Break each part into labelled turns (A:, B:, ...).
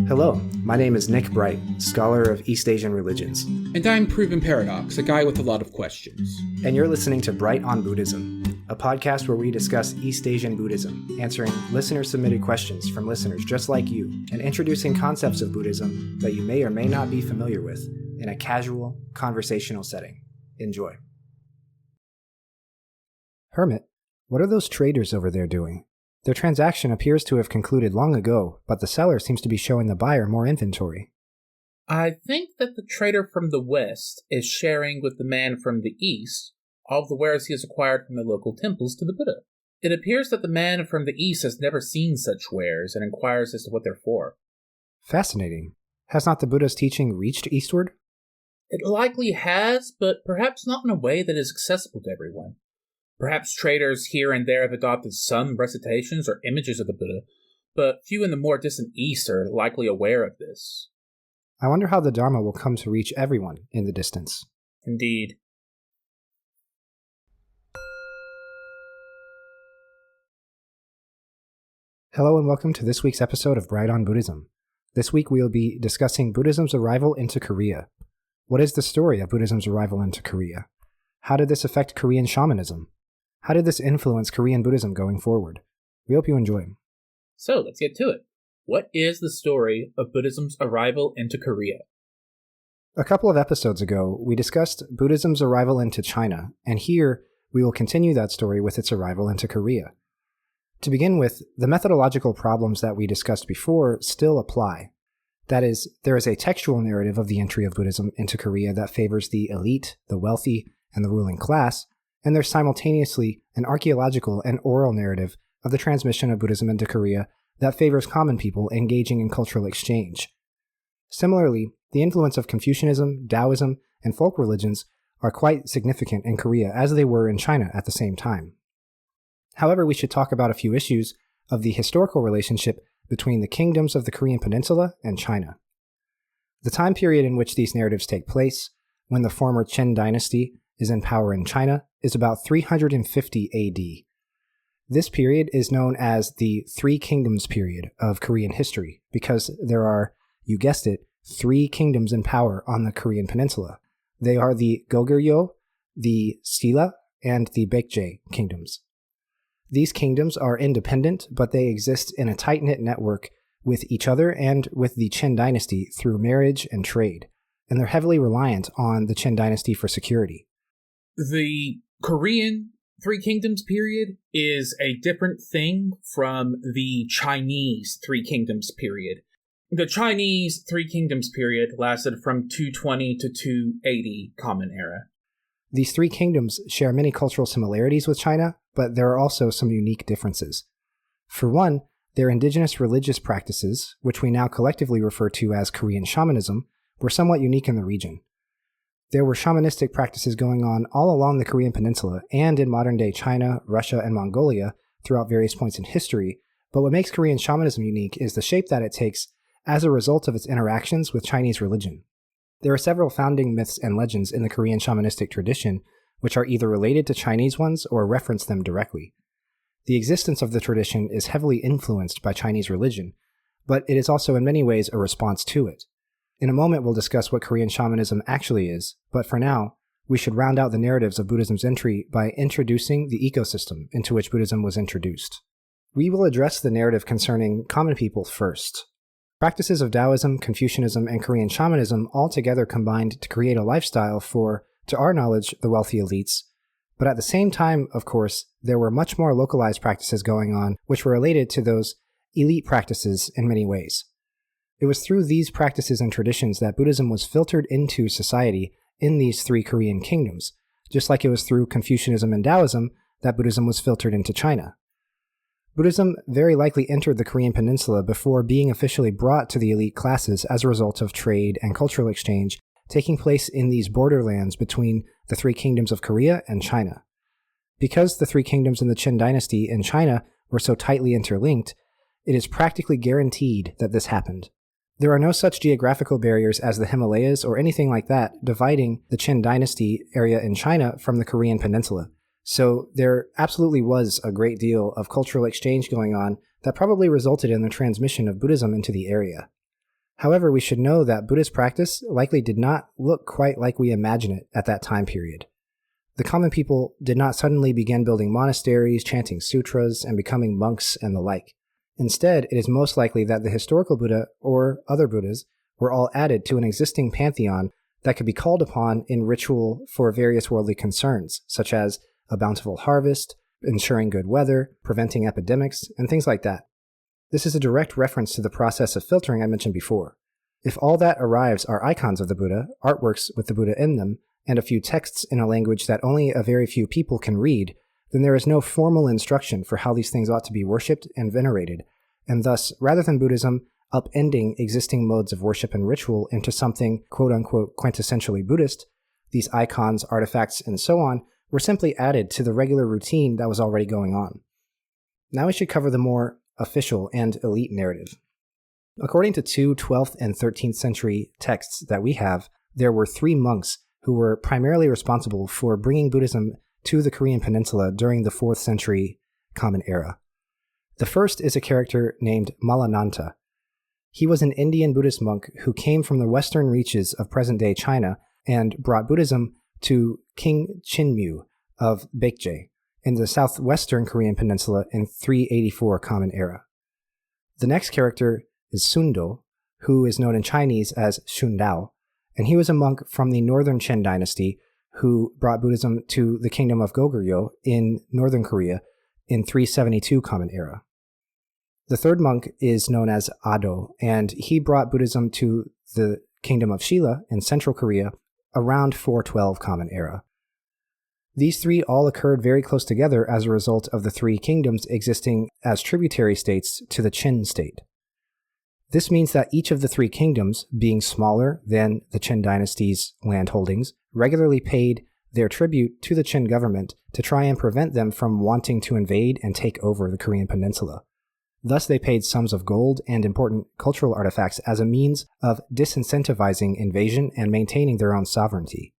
A: Hello, my name is Nick Bright, scholar of East Asian religions.
B: And I'm Proven Paradox, a guy with a lot of questions.
A: And you're listening to Bright on Buddhism, a podcast where we discuss East Asian Buddhism, answering listener-submitted questions from listeners just like you, and introducing concepts of Buddhism that you may or may not be familiar with in a casual, conversational setting. Enjoy. Hermit, what are those traders over there doing? Their transaction appears to have concluded long ago, but the seller seems to be showing the buyer more inventory.
C: I think that the trader from the west is sharing with the man from the east all of the wares he has acquired from the local temples to the Buddha. It appears that the man from the east has never seen such wares and inquires as to what they're for.
A: Fascinating. Has not the Buddha's teaching reached eastward?
C: It likely has, but perhaps not in a way that is accessible to everyone. Perhaps traders here and there have adopted some recitations or images of the Buddha, but few in the more distant east are likely aware of this.
A: I wonder how the Dharma will come to reach everyone in the distance.
C: Indeed.
A: Hello and welcome to this week's episode of Bright on Buddhism. This week we will be discussing Buddhism's arrival into Korea. What is the story of Buddhism's arrival into Korea? How did this affect Korean Shamanism? How did this influence Korean Buddhism going forward? We hope you enjoy.
C: So, let's get to it. What is the story of Buddhism's arrival into Korea?
A: A couple of episodes ago, we discussed Buddhism's arrival into China, and here we will continue that story with its arrival into Korea. To begin with, the methodological problems that we discussed before still apply. That is, there is a textual narrative of the entry of Buddhism into Korea that favors the elite, the wealthy, and the ruling class, and there's simultaneously an archaeological and oral narrative of the transmission of Buddhism into Korea that favors common people engaging in cultural exchange. Similarly, the influence of Confucianism, Taoism, and folk religions are quite significant in Korea as they were in China at the same time. However, we should talk about a few issues of the historical relationship between the kingdoms of the Korean Peninsula and China. The time period in which these narratives take place, when the former Qin dynasty is in power in China, is about 350 AD. This period is known as the Three Kingdoms period of Korean history because there are, you guessed it, three kingdoms in power on the Korean Peninsula. They are the Goguryeo, the Silla, and the Baekje kingdoms. These kingdoms are independent, but they exist in a tight-knit network with each other and with the Qin dynasty through marriage and trade, and they're heavily reliant on the Qin dynasty for security.
C: The Korean Three Kingdoms period is a different thing from the Chinese Three Kingdoms period. The Chinese Three Kingdoms period lasted from 220 to 280 Common Era.
A: These three kingdoms share many cultural similarities with China, but there are also some unique differences. For one, their indigenous religious practices, which we now collectively refer to as Korean Shamanism, were somewhat unique in the region. There were shamanistic practices going on all along the Korean Peninsula and in modern-day China, Russia, and Mongolia throughout various points in history, but what makes Korean shamanism unique is the shape that it takes as a result of its interactions with Chinese religion. There are several founding myths and legends in the Korean shamanistic tradition which are either related to Chinese ones or reference them directly. The existence of the tradition is heavily influenced by Chinese religion, but it is also in many ways a response to it. In a moment, we'll discuss what Korean shamanism actually is, but for now, we should round out the narratives of Buddhism's entry by introducing the ecosystem into which Buddhism was introduced. We will address the narrative concerning common people first. Practices of Taoism, Confucianism, and Korean shamanism all together combined to create a lifestyle for, to our knowledge, the wealthy elites, but at the same time, of course, there were much more localized practices going on which were related to those elite practices in many ways. It was through these practices and traditions that Buddhism was filtered into society in these three Korean kingdoms, just like it was through Confucianism and Taoism that Buddhism was filtered into China. Buddhism very likely entered the Korean Peninsula before being officially brought to the elite classes as a result of trade and cultural exchange taking place in these borderlands between the three kingdoms of Korea and China. Because the three kingdoms in the Qin dynasty in China were so tightly interlinked, it is practically guaranteed that this happened. There are no such geographical barriers as the Himalayas or anything like that dividing the Qin dynasty area in China from the Korean peninsula. So there absolutely was a great deal of cultural exchange going on that probably resulted in the transmission of Buddhism into the area. However, we should know that Buddhist practice likely did not look quite like we imagine it at that time period. The common people did not suddenly begin building monasteries, chanting sutras, and becoming monks and the like. Instead, it is most likely that the historical Buddha or other Buddhas were all added to an existing pantheon that could be called upon in ritual for various worldly concerns, such as a bountiful harvest, ensuring good weather, preventing epidemics, and things like that. This is a direct reference to the process of filtering I mentioned before. If all that arrives are icons of the Buddha, artworks with the Buddha in them, and a few texts in a language that only a very few people can read, then there is no formal instruction for how these things ought to be worshipped and venerated, and thus, rather than Buddhism upending existing modes of worship and ritual into something quote-unquote quintessentially Buddhist, these icons, artifacts, and so on were simply added to the regular routine that was already going on. Now we should cover the more official and elite narrative. According to two 12th and 13th century texts that we have, there were 3 monks who were primarily responsible for bringing Buddhism to the Korean peninsula during the 4th century Common Era. The first is a character named Malananta. He was an Indian Buddhist monk who came from the western reaches of present-day China and brought Buddhism to King Chinmu of Baekje in the southwestern Korean peninsula in 384 Common Era. The next character is Sundo, who is known in Chinese as Shundao, and he was a monk from the northern Chen dynasty who brought Buddhism to the kingdom of Goguryeo in northern Korea in 372 Common Era. The third monk is known as Ado, and he brought Buddhism to the kingdom of Shilla in central Korea around 412 Common Era. These 3 all occurred very close together as a result of the 3 kingdoms existing as tributary states to the Qin state. This means that each of the 3 kingdoms, being smaller than the Qin dynasty's land holdings, regularly paid their tribute to the Qin government to try and prevent them from wanting to invade and take over the Korean peninsula. Thus, they paid sums of gold and important cultural artifacts as a means of disincentivizing invasion and maintaining their own sovereignty.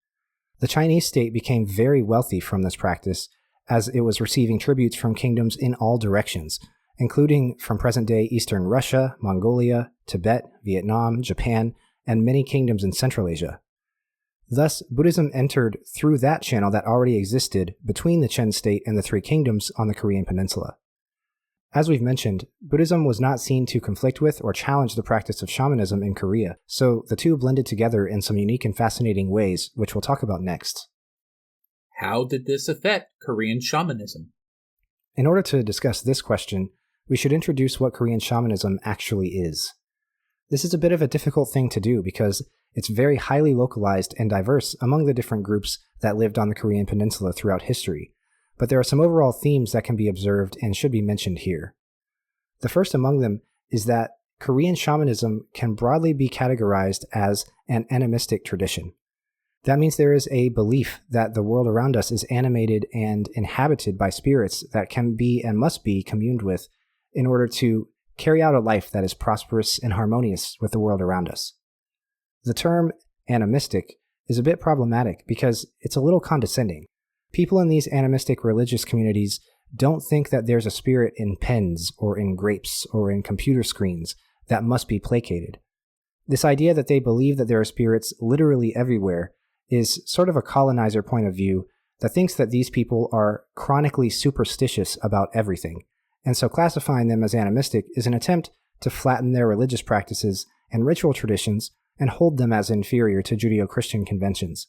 A: The Chinese state became very wealthy from this practice, as it was receiving tributes from kingdoms in all directions, including from present-day Eastern Russia, Mongolia, Tibet, Vietnam, Japan, and many kingdoms in Central Asia. Thus, Buddhism entered through that channel that already existed between the Qin state and the 3 kingdoms on the Korean peninsula. As we've mentioned, Buddhism was not seen to conflict with or challenge the practice of shamanism in Korea, so the two blended together in some unique and fascinating ways, which we'll talk about next.
C: How did this affect Korean shamanism?
A: In order to discuss this question, we should introduce what Korean shamanism actually is. This is a bit of a difficult thing to do because it's very highly localized and diverse among the different groups that lived on the Korean peninsula throughout history, but there are some overall themes that can be observed and should be mentioned here. The first among them is that Korean shamanism can broadly be categorized as an animistic tradition. That means there is a belief that the world around us is animated and inhabited by spirits that can be and must be communed with in order to carry out a life that is prosperous and harmonious with the world around us. The term animistic is a bit problematic because it's a little condescending. People in these animistic religious communities don't think that there's a spirit in pens or in grapes or in computer screens that must be placated. This idea that they believe that there are spirits literally everywhere is sort of a colonizer point of view that thinks that these people are chronically superstitious about everything, and so classifying them as animistic is an attempt to flatten their religious practices and ritual traditions and hold them as inferior to Judeo-Christian conventions.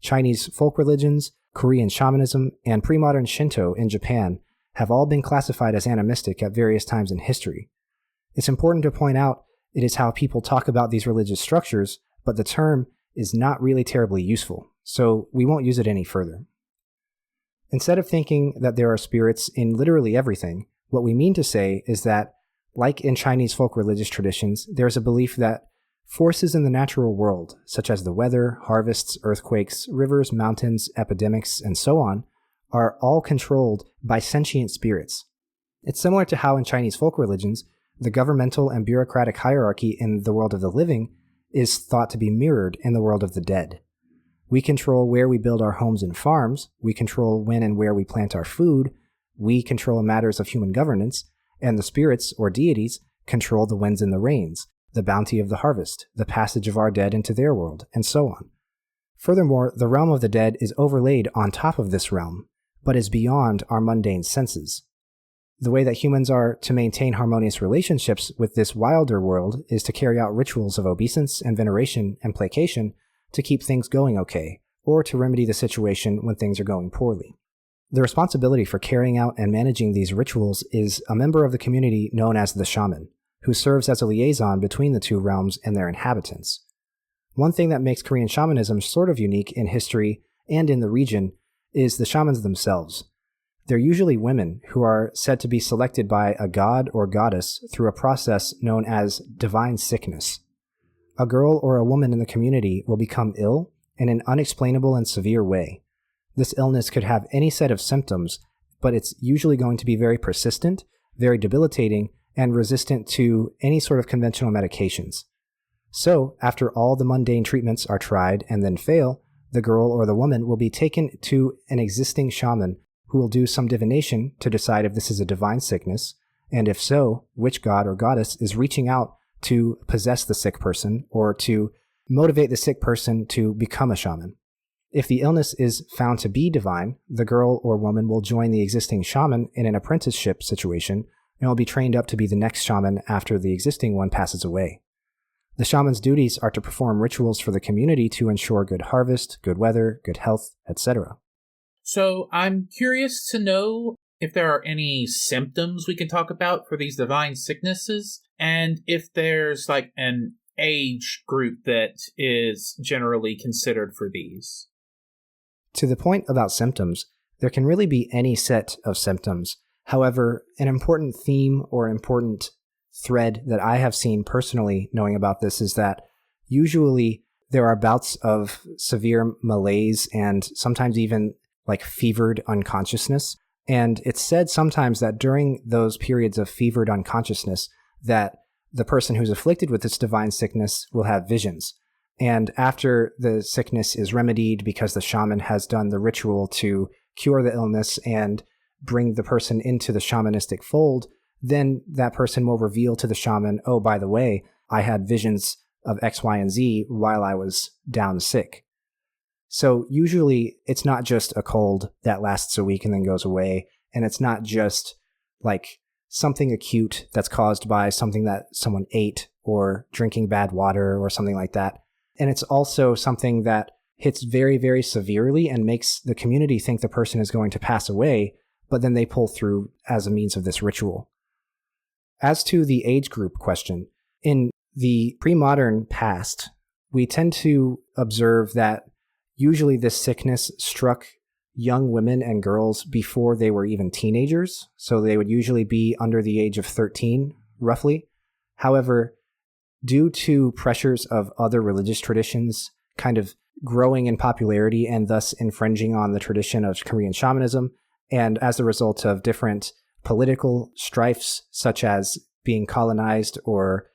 A: Chinese folk religions, Korean shamanism, and pre-modern Shinto in Japan have all been classified as animistic at various times in history. It's important to point out it is how people talk about these religious structures, but the term is not really terribly useful, so we won't use it any further. Instead of thinking that there are spirits in literally everything, what we mean to say is that, like in Chinese folk religious traditions, there's a belief that forces in the natural world, such as the weather, harvests, earthquakes, rivers, mountains, epidemics, and so on, are all controlled by sentient spirits. It's similar to how in Chinese folk religions, the governmental and bureaucratic hierarchy in the world of the living is thought to be mirrored in the world of the dead. We control where we build our homes and farms, we control when and where we plant our food, we control matters of human governance, and the spirits, or deities, control the winds and the rains. the bounty of the harvest, the passage of our dead into their world, and so on. Furthermore, the realm of the dead is overlaid on top of this realm, but is beyond our mundane senses. The way that humans are to maintain harmonious relationships with this wilder world is to carry out rituals of obeisance and veneration and placation to keep things going okay, or to remedy the situation when things are going poorly. The responsibility for carrying out and managing these rituals is a member of the community known as the shaman, who serves as a liaison between the two realms and their inhabitants. One thing that makes Korean shamanism sort of unique in history and in the region is the shamans themselves. They're usually women who are said to be selected by a god or goddess through a process known as divine sickness. A girl or a woman in the community will become ill in an unexplainable and severe way. This illness could have any set of symptoms, but it's usually going to be very persistent, very debilitating, and resistant to any sort of conventional medications. So, after all the mundane treatments are tried and then fail, the girl or the woman will be taken to an existing shaman who will do some divination to decide if this is a divine sickness, and if so, which god or goddess is reaching out to possess the sick person or to motivate the sick person to become a shaman. If the illness is found to be divine, the girl or woman will join the existing shaman in an apprenticeship situation and will be trained up to be the next shaman after the existing one passes away. The shaman's duties are to perform rituals for the community to ensure good harvest, good weather, good health, etc.
C: So I'm curious to know if there are any symptoms we can talk about for these divine sicknesses, and if there's like an age group that is generally considered for these.
A: To the point about symptoms, there can really be any set of symptoms. However, an important theme or important thread that I have seen personally knowing about this is that usually there are bouts of severe malaise and sometimes even like fevered unconsciousness. And it's said sometimes that during those periods of fevered unconsciousness that the person who's afflicted with this divine sickness will have visions. And after the sickness is remedied because the shaman has done the ritual to cure the illness and bring the person into the shamanistic fold, then that person will reveal to the shaman, oh, by the way, I had visions of X, Y, and Z while I was down sick. So usually it's not just a cold that lasts a week and then goes away. And it's not just like something acute that's caused by something that someone ate or drinking bad water or something like that. And it's also something that hits very, very severely and makes the community think the person is going to pass away, but then they pull through as a means of this ritual. As to the age group question, in the pre-modern past, we tend to observe that usually this sickness struck young women and girls before they were even teenagers, so they would usually be under the age of 13, roughly. However, due to pressures of other religious traditions kind of growing in popularity and thus infringing on the tradition of Korean shamanism, and as a result of different political strifes, such as being colonized or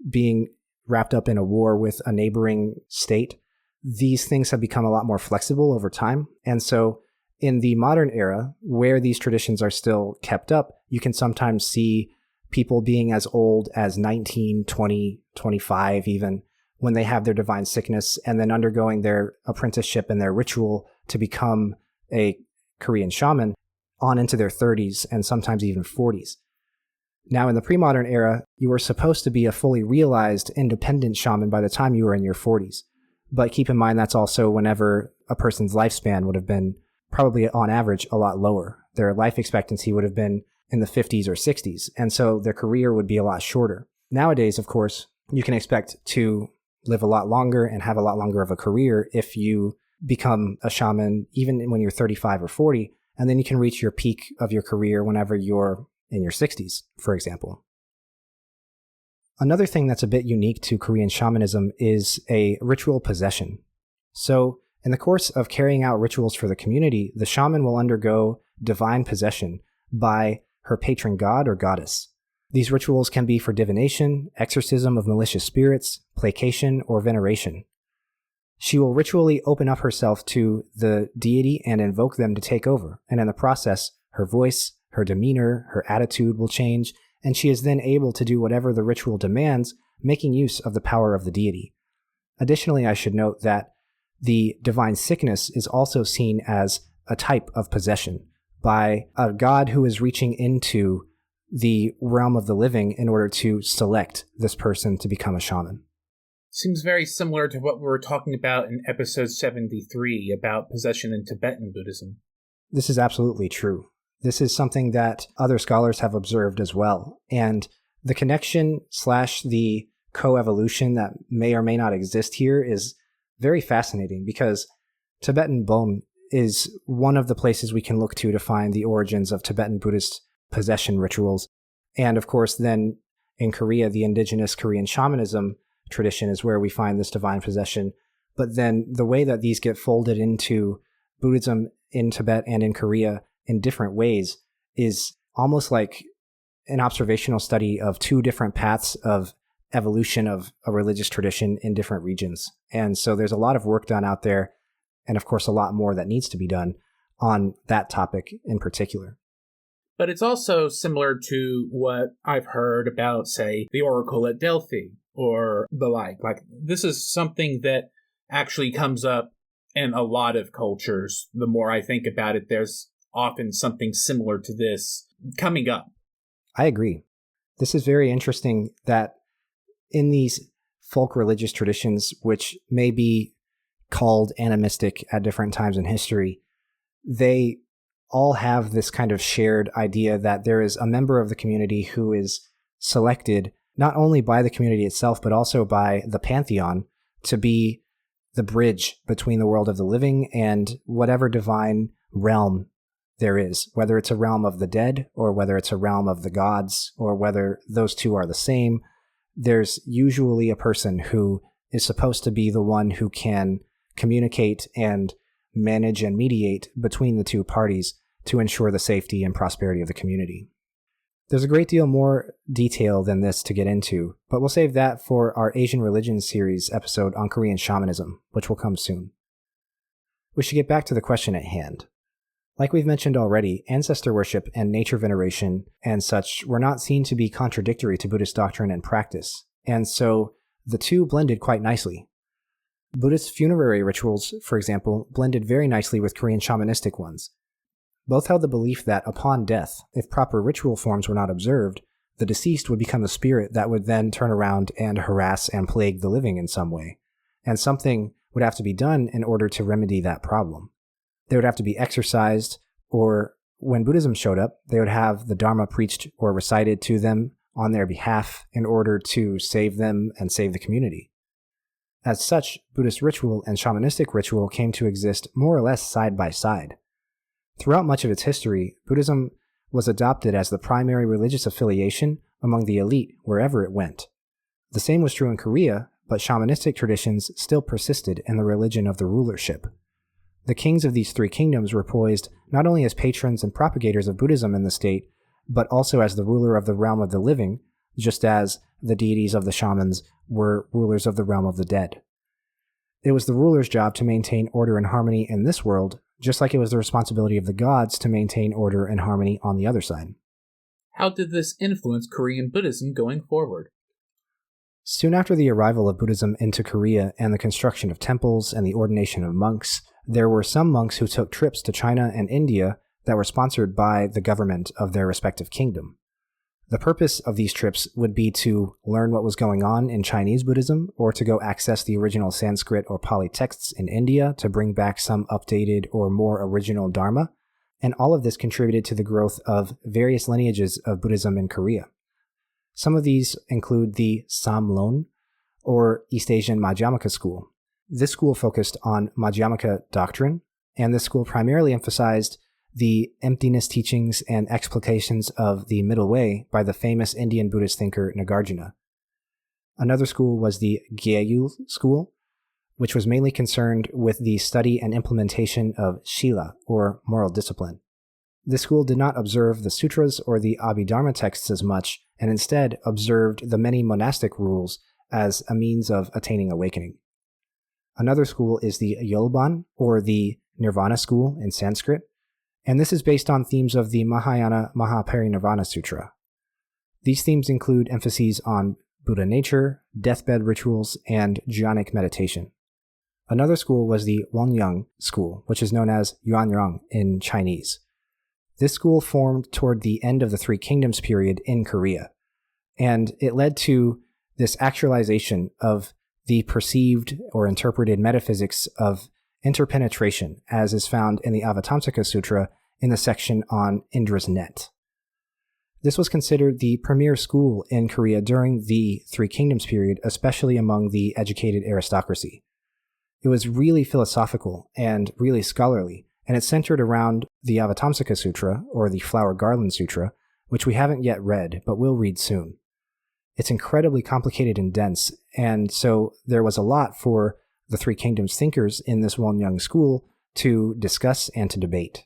A: being wrapped up in a war with a neighboring state, these things have become a lot more flexible over time. And so in the modern era, where these traditions are still kept up, you can sometimes see people being as old as 19, 20, 25 even, when they have their divine sickness, and then undergoing their apprenticeship and their ritual to become a Korean shaman on into their 30s and sometimes even 40s. Now, in the pre-modern era, you were supposed to be a fully realized independent shaman by the time you were in your 40s. But keep in mind that's also whenever a person's lifespan would have been probably on average a lot lower. Their life expectancy would have been in the 50s or 60s, and so their career would be a lot shorter. Nowadays, of course, you can expect to live a lot longer and have a lot longer of a career if you become a shaman even when you're 35 or 40, and then you can reach your peak of your career whenever you're in your 60s, for example. Another thing that's a bit unique to Korean shamanism is a ritual possession. So, in the course of carrying out rituals for the community, the shaman will undergo divine possession by her patron god or goddess. These rituals can be for divination, exorcism of malicious spirits, placation, or veneration. She will ritually open up herself to the deity and invoke them to take over, and in the process, her voice, her demeanor, her attitude will change, and she is then able to do whatever the ritual demands making use of the power of the deity. Additionally, I should note that the divine sickness is also seen as a type of possession by a god who is reaching into the realm of the living in order to select this person to become a shaman.
C: Seems very similar to what we were talking about in episode 73 about possession in Tibetan Buddhism.
A: This is absolutely true. This is something that other scholars have observed as well. And the connection / the coevolution that may or may not exist here is very fascinating, because Tibetan Bon is one of the places we can look to find the origins of Tibetan Buddhist possession rituals. And of course, then in Korea, the indigenous Korean Shamanism tradition is where we find this divine possession. But then the way that these get folded into Buddhism in Tibet and in Korea in different ways is almost like an observational study of two different paths of evolution of a religious tradition in different regions. And so there's a lot of work done out there, and of course a lot more that needs to be done on that topic in particular.
C: But it's also similar to what I've heard about, say, the Oracle at Delphi or the like. Like, this is something that actually comes up in a lot of cultures. The more I think about it, there's often something similar to this coming up.
A: I agree. This is very interesting that in these folk religious traditions, which may be called animistic at different times in history, they all have this kind of shared idea that there is a member of the community who is selected not only by the community itself, but also by the pantheon to be the bridge between the world of the living and whatever divine realm there is, whether it's a realm of the dead or whether it's a realm of the gods or whether those two are the same. There's usually a person who is supposed to be the one who can communicate and manage and mediate between the two parties to ensure the safety and prosperity of the community. There's a great deal more detail than this to get into, but we'll save that for our Asian Religions series episode on Korean Shamanism, which will come soon. We should get back to the question at hand. Like we've mentioned already, ancestor worship and nature veneration and such were not seen to be contradictory to Buddhist doctrine and practice, and so the two blended quite nicely. Buddhist funerary rituals, for example, blended very nicely with Korean shamanistic ones. Both held the belief that upon death, if proper ritual forms were not observed, the deceased would become a spirit that would then turn around and harass and plague the living in some way, and something would have to be done in order to remedy that problem. They would have to be exorcised, or when Buddhism showed up, they would have the Dharma preached or recited to them on their behalf in order to save them and save the community. As such, Buddhist ritual and shamanistic ritual came to exist more or less side by side. Throughout much of its history, Buddhism was adopted as the primary religious affiliation among the elite wherever it went. The same was true in Korea, but shamanistic traditions still persisted in the religion of the rulership. The kings of these three kingdoms were poised not only as patrons and propagators of Buddhism in the state, but also as the ruler of the realm of the living, just as the deities of the shamans were rulers of the realm of the dead. It was the ruler's job to maintain order and harmony in this world, just like it was the responsibility of the gods to maintain order and harmony on the other side.
C: How did this influence Korean Buddhism going forward?
A: Soon after the arrival of Buddhism into Korea and the construction of temples and the ordination of monks, there were some monks who took trips to China and India that were sponsored by the government of their respective kingdom. The purpose of these trips would be to learn what was going on in Chinese Buddhism, or to go access the original Sanskrit or Pali texts in India to bring back some updated or more original Dharma, and all of this contributed to the growth of various lineages of Buddhism in Korea. Some of these include the Samlon, or East Asian Madhyamaka school. This school focused on Madhyamaka doctrine, and this school primarily emphasized the emptiness teachings and explications of the Middle Way by the famous Indian Buddhist thinker Nagarjuna. Another school was the Gyeyul school, which was mainly concerned with the study and implementation of Shila, or moral discipline. This school did not observe the sutras or the Abhidharma texts as much, and instead observed the many monastic rules as a means of attaining awakening. Another school is the Yolban, or the Nirvana school in Sanskrit, and this is based on themes of the Mahayana Mahaparinirvana Sutra. These themes include emphases on Buddha nature, deathbed rituals, and jhanic meditation. Another school was the Wongyang school, which is known as Yuanyang in Chinese. This school formed toward the end of the Three Kingdoms period in Korea, and it led to this actualization of the perceived or interpreted metaphysics of interpenetration, as is found in the Avatamsaka Sutra in the section on Indra's net. This was considered the premier school in Korea during the Three Kingdoms period, especially among the educated aristocracy. It was really philosophical and really scholarly, and it centered around the Avatamsaka Sutra, or the Flower Garland Sutra, which we haven't yet read, but will read soon. It's incredibly complicated and dense, and so there was a lot for the Three Kingdoms thinkers in this Wongyang school to discuss and to debate.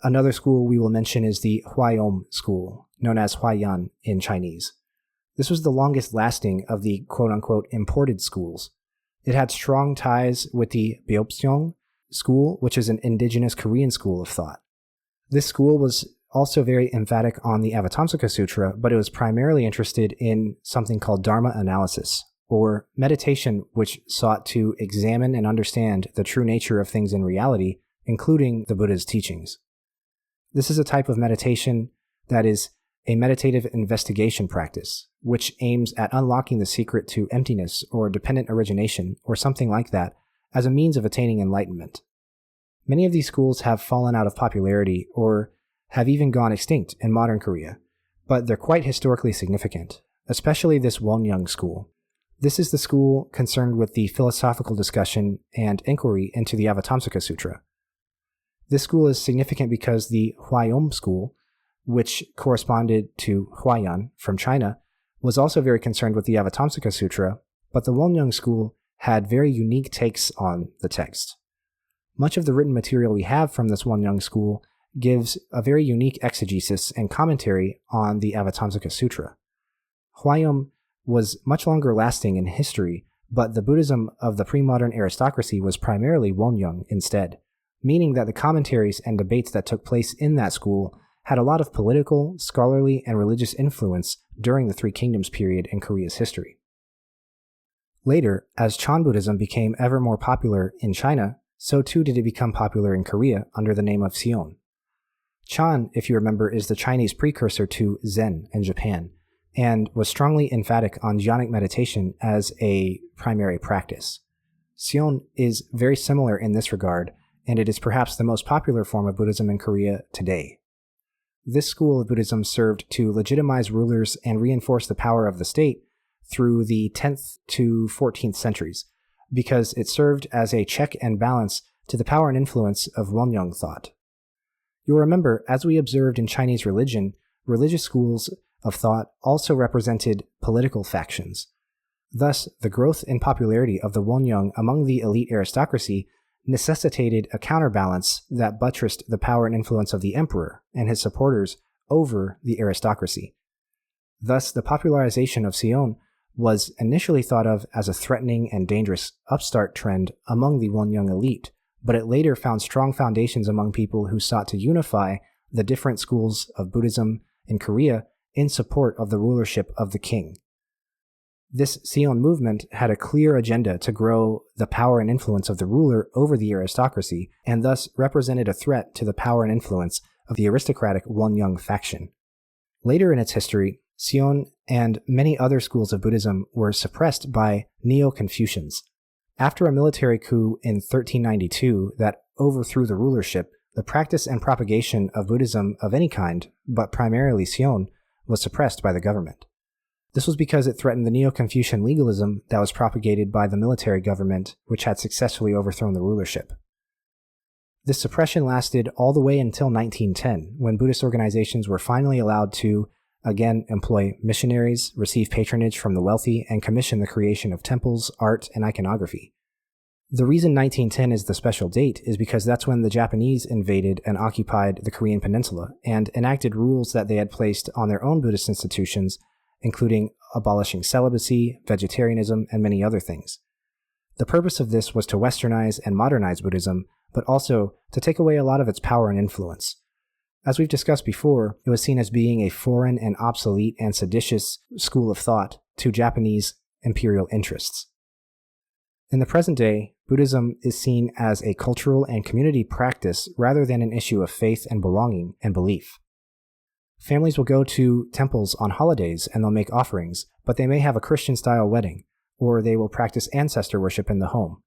A: Another school we will mention is the Huayom school, known as Huayan in Chinese. This was the longest lasting of the quote-unquote imported schools. It had strong ties with the Beopseong school, which is an indigenous Korean school of thought. This school was also very emphatic on the Avatamsaka Sutra, but it was primarily interested in something called Dharma analysis, or meditation which sought to examine and understand the true nature of things in reality, including the Buddha's teachings. This is a type of meditation that is a meditative investigation practice, which aims at unlocking the secret to emptiness or dependent origination or something like that as a means of attaining enlightenment. Many of these schools have fallen out of popularity or have even gone extinct in modern Korea, but they're quite historically significant, especially this Wongyang school. This is the school concerned with the philosophical discussion and inquiry into the Avatamsaka Sutra. This school is significant because the Huayom school, which corresponded to Huayan from China, was also very concerned with the Avatamsaka Sutra, but the Wongyang school had very unique takes on the text. Much of the written material we have from this Wongyang school gives a very unique exegesis and commentary on the Avatamsaka Sutra. Huayom was much longer lasting in history, but the Buddhism of the pre-modern aristocracy was primarily Wongyang instead, meaning that the commentaries and debates that took place in that school had a lot of political, scholarly, and religious influence during the Three Kingdoms period in Korea's history. Later, as Chan Buddhism became ever more popular in China, so too did it become popular in Korea under the name of Seon. Chan, if you remember, is the Chinese precursor to Zen in Japan, and was strongly emphatic on jhanic meditation as a primary practice. Seon is very similar in this regard, and it is perhaps the most popular form of Buddhism in Korea today. This school of Buddhism served to legitimize rulers and reinforce the power of the state through the 10th to 14th centuries, because it served as a check and balance to the power and influence of Wongyang thought. You'll remember, as we observed in Chinese religion, religious schools of thought also represented political factions. Thus, the growth in popularity of the Wongyang among the elite aristocracy necessitated a counterbalance that buttressed the power and influence of the emperor and his supporters over the aristocracy. Thus, the popularization of Seon was initially thought of as a threatening and dangerous upstart trend among the Wongyang elite, but it later found strong foundations among people who sought to unify the different schools of Buddhism in Korea in support of the rulership of the king. This Seon movement had a clear agenda to grow the power and influence of the ruler over the aristocracy, and thus represented a threat to the power and influence of the aristocratic Wongyang faction. Later in its history, Seon and many other schools of Buddhism were suppressed by Neo-Confucians. After a military coup in 1392 that overthrew the rulership, the practice and propagation of Buddhism of any kind, but primarily Seon, was suppressed by the government. This was because it threatened the Neo-Confucian legalism that was propagated by the military government, which had successfully overthrown the rulership. This suppression lasted all the way until 1910, when Buddhist organizations were finally allowed to, again, employ missionaries, receive patronage from the wealthy, and commission the creation of temples, art, and iconography. The reason 1910 is the special date is because that's when the Japanese invaded and occupied the Korean peninsula and enacted rules that they had placed on their own Buddhist institutions, including abolishing celibacy, vegetarianism, and many other things. The purpose of this was to westernize and modernize Buddhism, but also to take away a lot of its power and influence. As we've discussed before, it was seen as being a foreign and obsolete and seditious school of thought to Japanese imperial interests. In the present day, Buddhism is seen as a cultural and community practice rather than an issue of faith and belonging and belief. Families will go to temples on holidays and they'll make offerings, but they may have a Christian-style wedding, or they will practice ancestor worship in the home.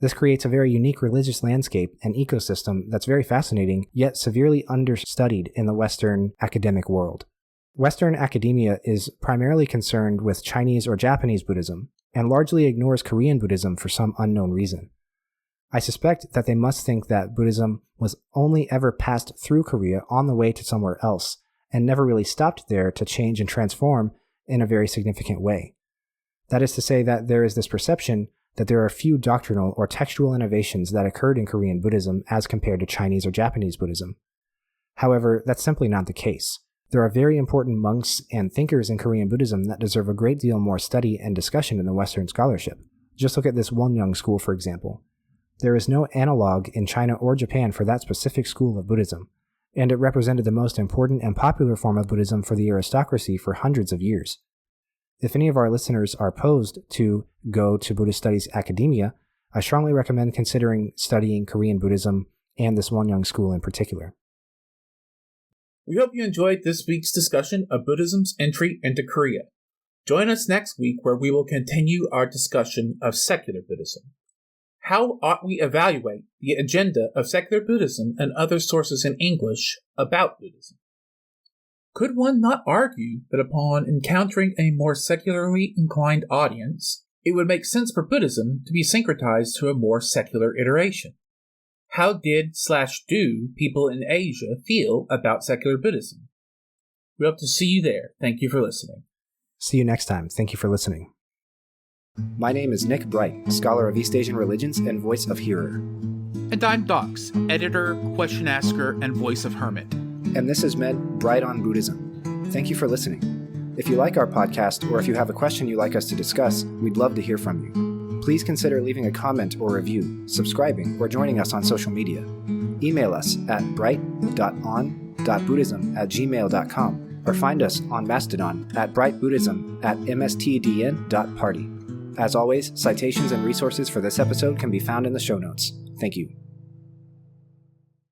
A: This creates a very unique religious landscape and ecosystem that's very fascinating, yet severely understudied in the Western academic world. Western academia is primarily concerned with Chinese or Japanese Buddhism, and largely ignores Korean Buddhism for some unknown reason. I suspect that they must think that Buddhism was only ever passed through Korea on the way to somewhere else, and never really stopped there to change and transform in a very significant way. That is to say that there is this perception that there are few doctrinal or textual innovations that occurred in Korean Buddhism as compared to Chinese or Japanese Buddhism. However, that's simply not the case. There are very important monks and thinkers in Korean Buddhism that deserve a great deal more study and discussion in the Western scholarship. Just look at this Wonyoung school, for example. There is no analog in China or Japan for that specific school of Buddhism, and it represented the most important and popular form of Buddhism for the aristocracy for hundreds of years. If any of our listeners are opposed to go to Buddhist Studies Academia, I strongly recommend considering studying Korean Buddhism and this Wonyoung school in particular.
C: We hope you enjoyed this week's discussion of Buddhism's entry into Korea. Join us next week where we will continue our discussion of secular Buddhism. How ought we evaluate the agenda of secular Buddhism and other sources in English about Buddhism? Could one not argue that upon encountering a more secularly inclined audience, it would make sense for Buddhism to be syncretized to a more secular iteration? How did/do people in Asia feel about secular Buddhism? We hope to see you there. Thank you for listening.
A: See you next time. Thank you for listening. My name is Nick Bright, scholar of East Asian religions and voice of Hearer.
B: And I'm Dox, editor, question asker, and voice of Hermit.
A: And this has been Bright on Buddhism. Thank you for listening. If you like our podcast, or if you have a question you'd like us to discuss, we'd love to hear from you. Please consider leaving a comment or review, subscribing, or joining us on social media. Email us at bright.on.buddhism@gmail.com or find us on Mastodon at brightbuddhism@mstdn.party. As always, citations and resources for this episode can be found in the show notes. Thank you.